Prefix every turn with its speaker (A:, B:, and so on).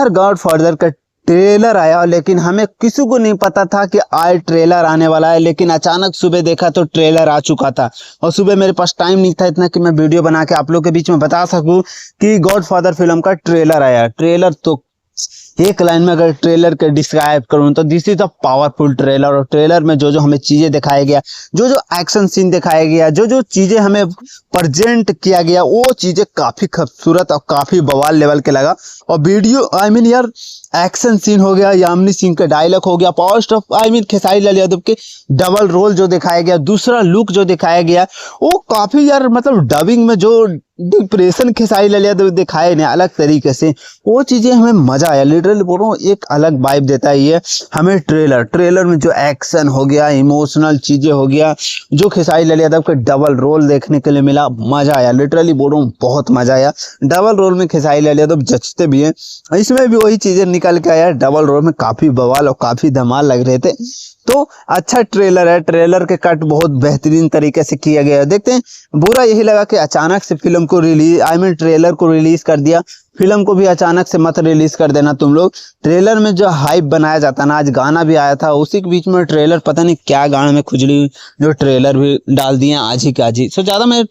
A: यार गॉडफादर का ट्रेलर आया, लेकिन हमें किसी को नहीं पता था कि आज ट्रेलर आने वाला है। लेकिन अचानक सुबह देखा तो ट्रेलर आ चुका था, और सुबह मेरे पास टाइम नहीं था इतना कि मैं वीडियो बना के आप लोग के बीच में बता सकूं कि गॉडफादर फिल्म का ट्रेलर आया। ट्रेलर तो एक लाइन में अगर ट्रेलर के डिस्क्राइब करूं तो this is a powerful trailer. और ट्रेलर में जो जो हमें चीजें दिखाया गया, जो जो एक्शन सीन दिखाया गया, जो जो चीजें हमें प्रेजेंट किया गया, वो चीजें काफी खूबसूरत और काफी बवाल लेवल के लगा। और वीडियो यार एक्शन सीन हो गया, यामिनी सिंह का डायलॉग हो गया, पावर स्टार खेसारी लाल यादव के डबल रोल जो दिखाया गया, दूसरा लुक जो दिखाया गया, वो काफी यार मतलब डबिंग में जो डिप्रेशन खेसारी लाल यादव दिखाए ने अलग तरीके से, वो चीजें हमें मजा आया। लिटरली बोल रहा हूँ, एक अलग वाइब देता है ये हमें ट्रेलर में जो एक्शन हो गया, इमोशनल चीजें हो गया, जो खेसारी लाल यादव के डबल रोल देखने के लिए मिला, मजा आया। लिटरली बोल रहा हूँ, बहुत मजा आया। डबल रोल में खेसारी लाल यादव जचते भी हैं, इसमें भी वही चीजें निकल के आया। डबल रोल में काफी बवाल और काफी धमाल लग रहे थे। तो अच्छा ट्रेलर है, ट्रेलर के कट बहुत बेहतरीन तरीके से किया गया है। देखते हैं, बुरा यही लगा कि अचानक से फिल्म को ट्रेलर को रिलीज कर दिया। फिल्म को भी अचानक से मत रिलीज कर देना तुम लोग। ट्रेलर में जो हाइप बनाया जाता ना, आज गाना भी आया था, उसी के बीच में ट्रेलर पता नहीं क्या गाने में खुजली जो ट्रेलर भी डाल दिए आज ही के आज ही। सो ज्यादा मैं